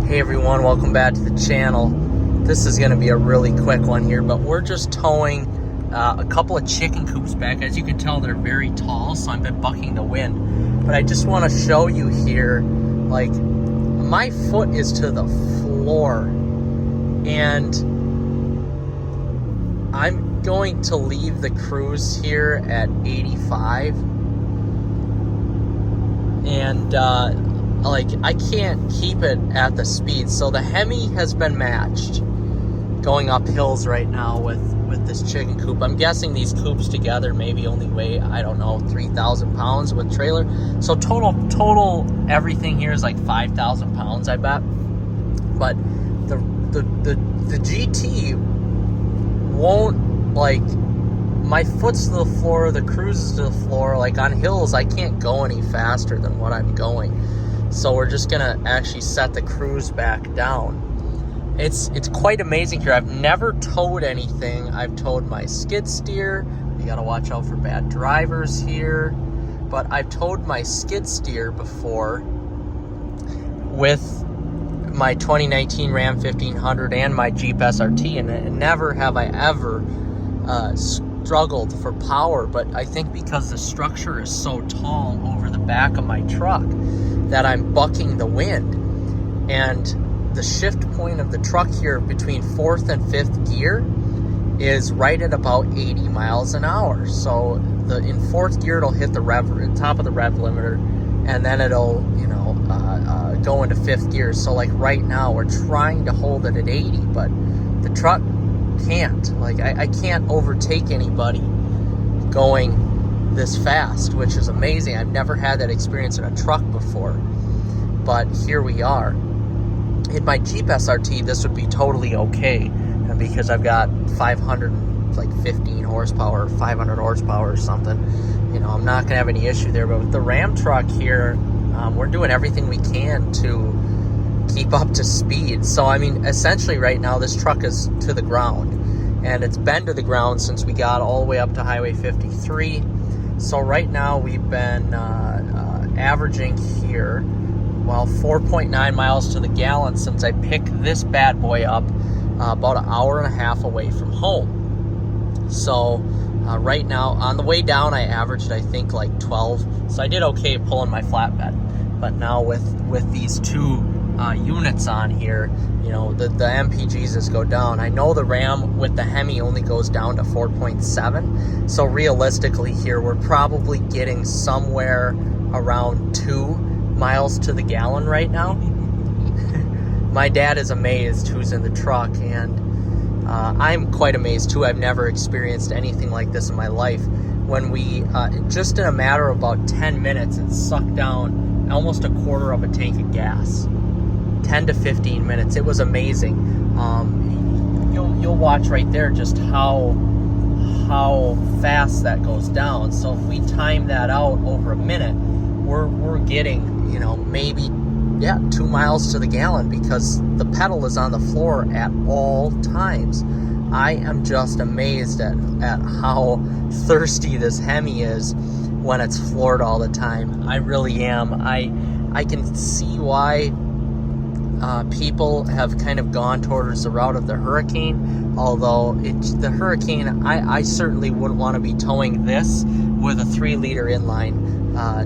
Hey everyone, welcome back to the channel. This is going to be a really quick one here, but we're just towing a couple of chicken coops back. As you can tell, they're very tall, so I've been bucking the wind. But I just want to show you here, like, my foot is to the floor, and I'm going to leave the cruise here at 85, and like, I can't keep it at the speed. So the Hemi has been matched going up hills right now with this chicken coop. I'm guessing these coops together maybe only weigh, I don't know, 3,000 pounds with trailer. So total everything here is like 5,000 pounds, I bet. But the GT won't, like, my foot's to the floor, the cruise is to the floor. Like, on hills, I can't go any faster than what I'm going. So we're just gonna actually set the cruise back down. It's quite amazing here. I've never towed anything. I've towed my skid steer. You gotta watch out for bad drivers here. But I've towed my skid steer before with my 2019 Ram 1500 and my Jeep SRT, and never have I ever struggled for power. But I think because the structure is so tall over the back of my truck that I'm bucking the wind, and the shift point of the truck here between 4th and 5th gear is right at about 80 miles an hour. So in 4th gear, it'll hit the top of the rev limiter, and then it'll, go into 5th gear. So like right now, we're trying to hold it at 80, but the truck can't. Like, I can't overtake anybody going this fast, which is amazing. I've never had that experience in a truck before, but here we are. In my Jeep SRT, this would be totally okay, because I've got 515 horsepower, 500 horsepower or something. I'm not gonna have any issue there. But with the Ram truck here, we're doing everything we can to keep up to speed. So I mean, essentially right now this truck is to the ground, and it's been to the ground since we got all the way up to Highway 53. So right now we've been averaging here, 4.9 miles to the gallon since I picked this bad boy up about an hour and a half away from home. So right now on the way down, I averaged, I think, like 12. So I did okay pulling my flatbed. But now with these two units on here, the MPGs just go down. I know the Ram with the Hemi only goes down to 4.7. So realistically here, we're probably getting somewhere around 2 miles to the gallon right now. My dad is amazed, who's in the truck, and I'm quite amazed too. I've never experienced anything like this in my life. When we, just in a matter of about 10 minutes, it sucked down almost a quarter of a tank of gas. 10 to 15 minutes. It was amazing. You'll watch right there just how fast that goes down. So if we time that out over a minute, we're getting, maybe 2 miles to the gallon, because the pedal is on the floor at all times. I am just amazed at how thirsty this Hemi is when it's floored all the time. I really am. I can see why people have kind of gone towards the route of the Hurricane, although the Hurricane, I certainly wouldn't want to be towing this with a 3-liter inline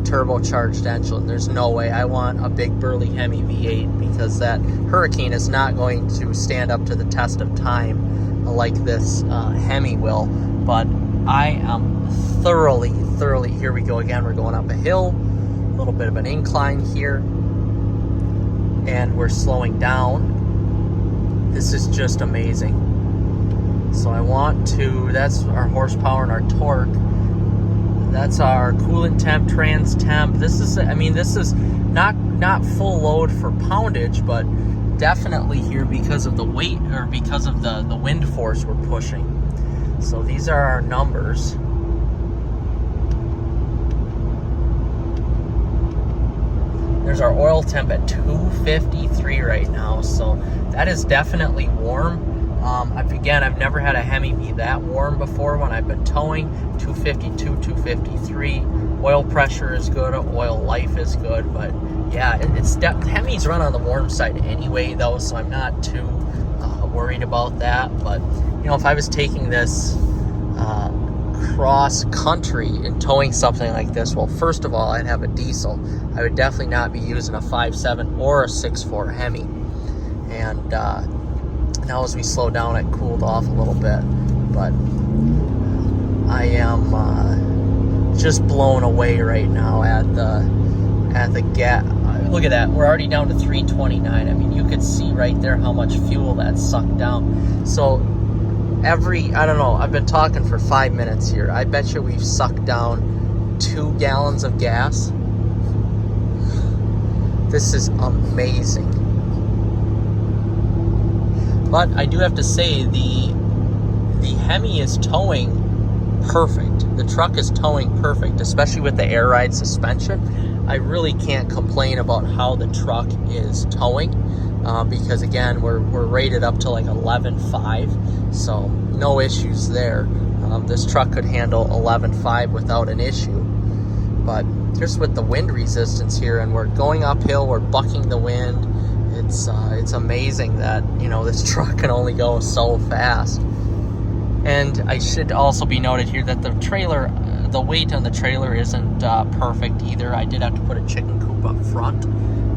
turbocharged engine. There's no way. I want a big burly Hemi V8, because that Hurricane is not going to stand up to the test of time like this Hemi will. But I am thoroughly, here we go again. We're going up a hill, a little bit of an incline here, and we're slowing down. This is just amazing. So I want to, that's our horsepower and our torque. That's our coolant temp, trans temp. This is not full load for poundage, but definitely here because of the weight, or because of the wind force we're pushing. So these are our numbers. There's our oil temp at 253 right now, so that is definitely warm. I've never had a Hemi be that warm before when I've been towing. 252, 253. Oil pressure is good, oil life is good, but yeah, Hemis run on the warm side anyway, though, so I'm not too worried about that. But you know, if I was taking this cross country and towing something like this, well, first of all, I'd have a diesel. I would definitely not be using a 5.7 or a 6.4 Hemi. And now as we slow down, it cooled off a little bit, but I am just blown away right now at the gas. Look at that, we're already down to 329. I mean, you could see right there how much fuel that sucked down. So I don't know, I've been talking for 5 minutes here. I bet you we've sucked down 2 gallons of gas. This is amazing. But I do have to say, the Hemi is towing perfect. The truck is towing perfect, especially with the air ride suspension. I really can't complain about how the truck is towing because, again, we're rated up to like 11.5, so no issues there. This truck could handle 11.5 without an issue. But just with the wind resistance here, and we're going uphill, we're bucking the wind. It's amazing that, you know, this truck can only go so fast. And I should also be noted here that the weight on the trailer isn't perfect either. I did have to put a chicken coop up front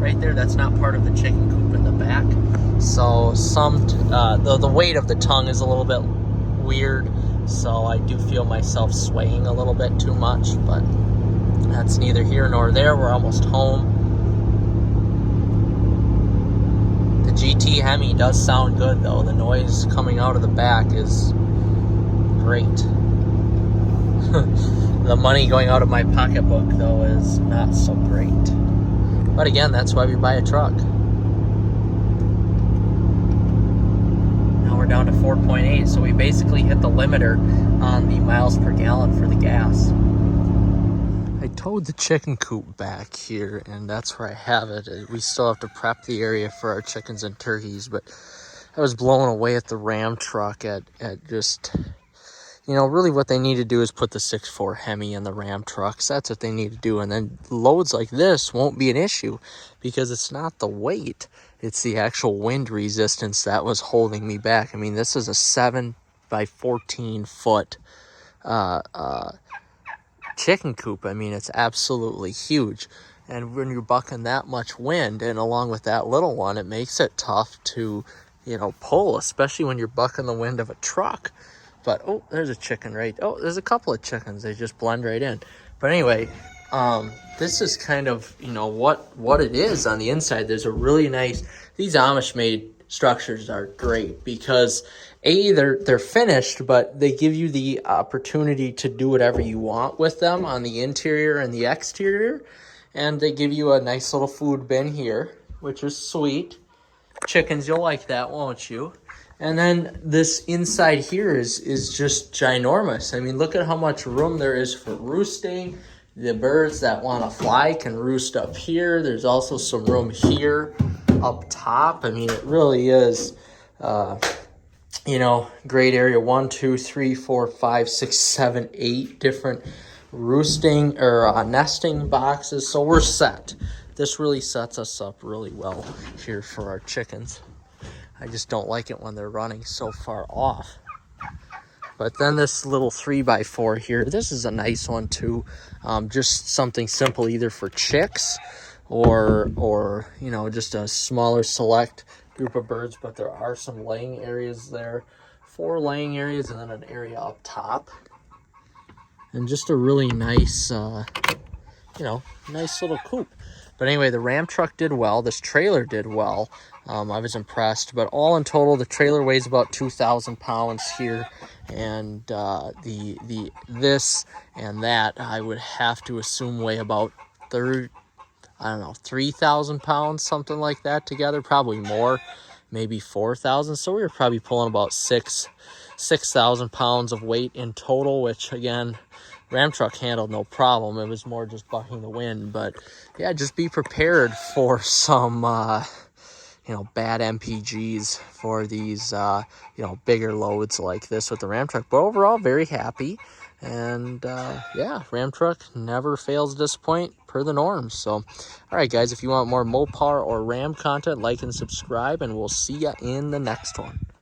right there. That's not part of the chicken coop in the back. So the weight of the tongue is a little bit weird. So I do feel myself swaying a little bit too much, but that's neither here nor there. We're almost home. The GT Hemi does sound good though. The noise coming out of the back is great. The money going out of my pocketbook though is not so great. But again, that's why we buy a truck. Now we're down to 4.8, so we basically hit the limiter on the miles per gallon for the gas. I towed the chicken coop back here, and that's where I have it. We still have to prep the area for our chickens and turkeys, but I was blown away at the Ram truck at just, you know, really what they need to do is put the 6.4 Hemi in the Ram trucks. That's what they need to do. And then loads like this won't be an issue because it's not the weight. It's the actual wind resistance that was holding me back. I mean, this is a 7 by 14 foot chicken coop. I mean, it's absolutely huge. And when you're bucking that much wind, and along with that little one, it makes it tough to, you know, pull, especially when you're bucking the wind of a truck. But, oh, there's a chicken right. Oh, there's a couple of chickens. They just blend right in. But anyway, this is kind of, you know, what it is on the inside. There's a really nice, these Amish-made structures are great because, A, they're finished, but they give you the opportunity to do whatever you want with them on the interior and the exterior. And they give you a nice little food bin here, which is sweet. Chickens, you'll like that, won't you? And then this inside here is just ginormous. I mean, look at how much room there is for roosting. The birds that want to fly can roost up here. There's also some room here up top. I mean, it really is, you know, great area. 1, 2, 3, 4, 5, 6, 7, 8 different roosting or nesting boxes. So we're set. This really sets us up really well here for our chickens. I just don't like it when they're running so far off. But then this little 3x4 here, this is a nice one too. Just something simple either for chicks or you know, just a smaller select group of birds. But there are some laying areas there, 4 laying areas, and then an area up top. And just a really nice, you know, nice little coop. But anyway, the Ram truck did well. This trailer did well. I was impressed. But all in total, the trailer weighs about 2,000 pounds here. And this and that, I would have to assume weigh about 3,000 pounds, something like that together. Probably more, maybe 4,000. So we were probably pulling about 6,000 pounds of weight in total, which again, Ram truck handled no problem. It was more just bucking the wind. But yeah, just be prepared for some you know, bad MPGs for these you know, bigger loads like this with the Ram truck. But overall, very happy. And yeah, Ram truck never fails to disappoint per the norms. So, all right, guys, if you want more Mopar or Ram content, like and subscribe, and we'll see you in the next one.